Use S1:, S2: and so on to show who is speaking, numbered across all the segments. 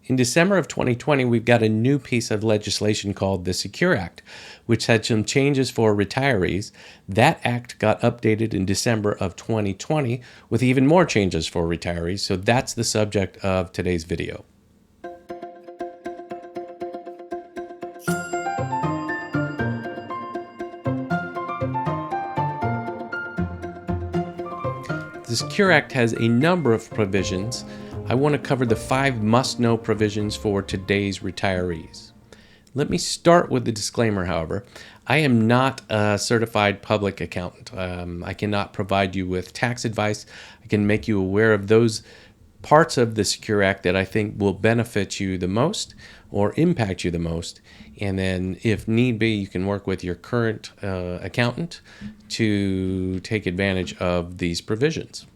S1: In December of 2020, we've got a new piece of legislation called the Secure Act, which had some changes for retirees. That act got updated in December of 2020 with even more changes for retirees. So that's the subject of today's video. The Secure Act has a number of provisions. I want to cover the 5 must-know provisions for today's retirees. Let me start with the disclaimer, however. I am not a certified public accountant. I cannot provide you with tax advice. I can make you aware of those parts of the Secure Act that I think will benefit you the most or impact you the most. And then if need be, you can work with your current accountant to take advantage of these provisions.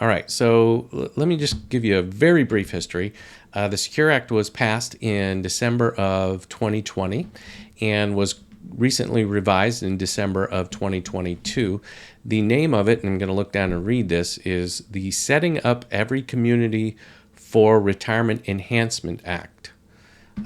S1: All right, so let me just give you a very brief history. The Secure Act was passed in December of 2020 and was recently revised in December of 2022. The name of it, and I'm going to look down and read this, is the Setting Up Every Community for Retirement Enhancement Act.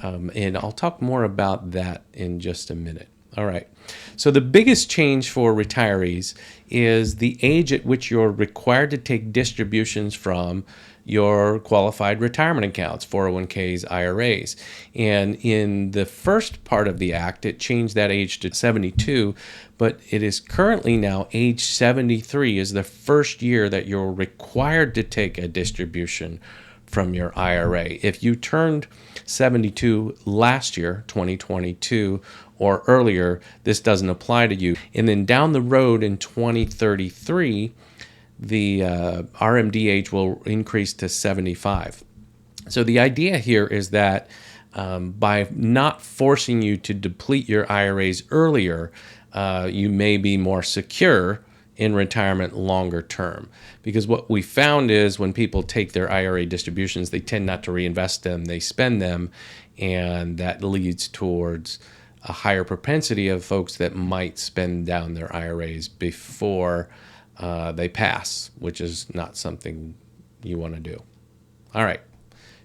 S1: And I'll talk more about that in just a minute. All right. So the biggest change for retirees is the age at which you're required to take distributions from your qualified retirement accounts, 401ks, IRAs. And in the first part of the act, it changed that age to 72, but it is currently now age 73 is the first year that you're required to take a distribution from your IRA. If you turned 72 last year, 2022, or earlier, this doesn't apply to you. And then down the road in 2033, the RMD age will increase to 75. So the idea here is that by not forcing you to deplete your IRAs earlier, you may be more secure in retirement longer term. Because what we found is when people take their IRA distributions, they tend not to reinvest them, they spend them, and that leads towards a higher propensity of folks that might spend down their IRAs before they pass, which is not something you want to do. All right.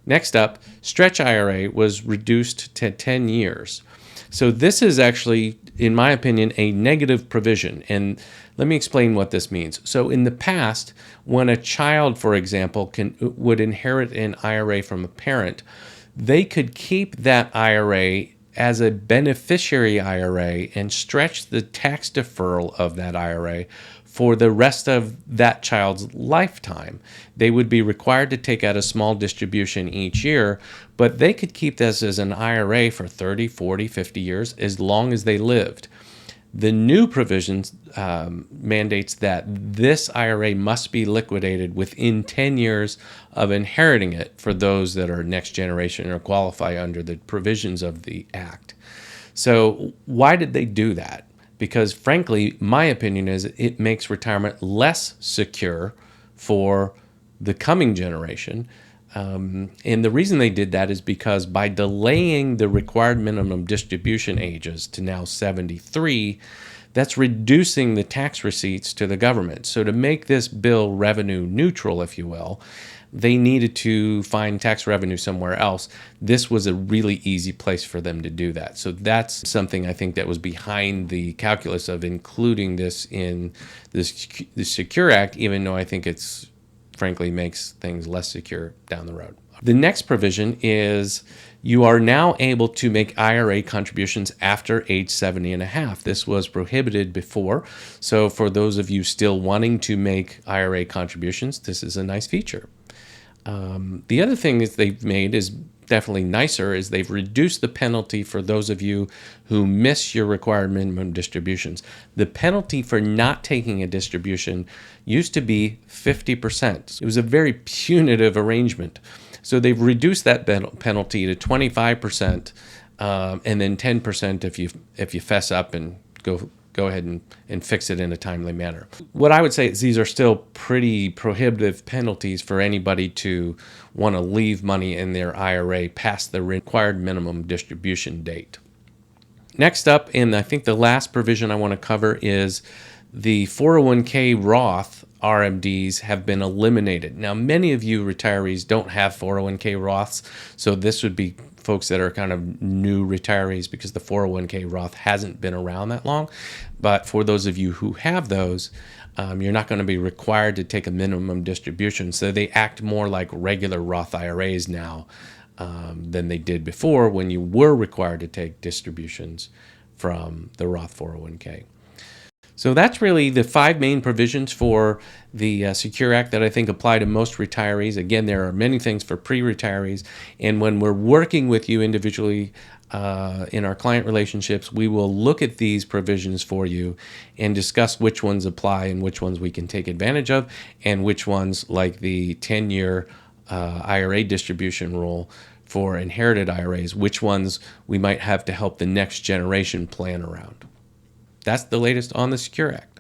S1: Next up, stretch IRA was reduced to 10 years. So this is actually, in my opinion, a negative provision. And let me explain what this means. So in the past, when a child, for example, would inherit an IRA from a parent, they could keep that IRA as a beneficiary IRA and stretch the tax deferral of that IRA for the rest of that child's lifetime. They would be required to take out a small distribution each year, but they could keep this as an IRA for 30, 40, 50 years as long as they lived. The new provisions mandates that this IRA must be liquidated within 10 years of inheriting it for those that are next generation or qualify under the provisions of the Act. So why did they do that? Because frankly, my opinion is it makes retirement less secure for the coming generation. And the reason they did that is because by delaying the required minimum distribution ages to now 73, that's reducing the tax receipts to the government. So to make this bill revenue neutral, if you will, they needed to find tax revenue somewhere else. This was a really easy place for them to do that. So that's something I think that was behind the calculus of including this in the Secure Act, even though I think it's frankly makes things less secure down the road. The next provision is you are now able to make IRA contributions after age 70 and a half. This was prohibited before. So for those of you still wanting to make IRA contributions, this is a nice feature. The other thing that they've made is definitely nicer is they've reduced the penalty for those of you who miss your required minimum distributions. The penalty for not taking a distribution used to be 50%. It was a very punitive arrangement. So they've reduced that penalty to 25% and then 10% if you fess up and go ahead and fix it in a timely manner. What I would say is these are still pretty prohibitive penalties for anybody to want to leave money in their IRA past the required minimum distribution date. Next up, and I think the last provision I want to cover is the 401k Roth RMDs have been eliminated. Now, many of you retirees don't have 401k Roths, so this would be folks that are kind of new retirees because the 401k Roth hasn't been around that long. But for those of you who have those, you're not going to be required to take a minimum distribution. So they act more like regular Roth IRAs now than they did before when you were required to take distributions from the Roth 401k. So that's really the 5 main provisions for the Secure Act that I think apply to most retirees. Again, there are many things for pre-retirees. And when we're working with you individually in our client relationships, we will look at these provisions for you and discuss which ones apply and which ones we can take advantage of, and which ones, like the 10-year IRA distribution rule for inherited IRAs, which ones we might have to help the next generation plan around. That's the latest on the Secure Act.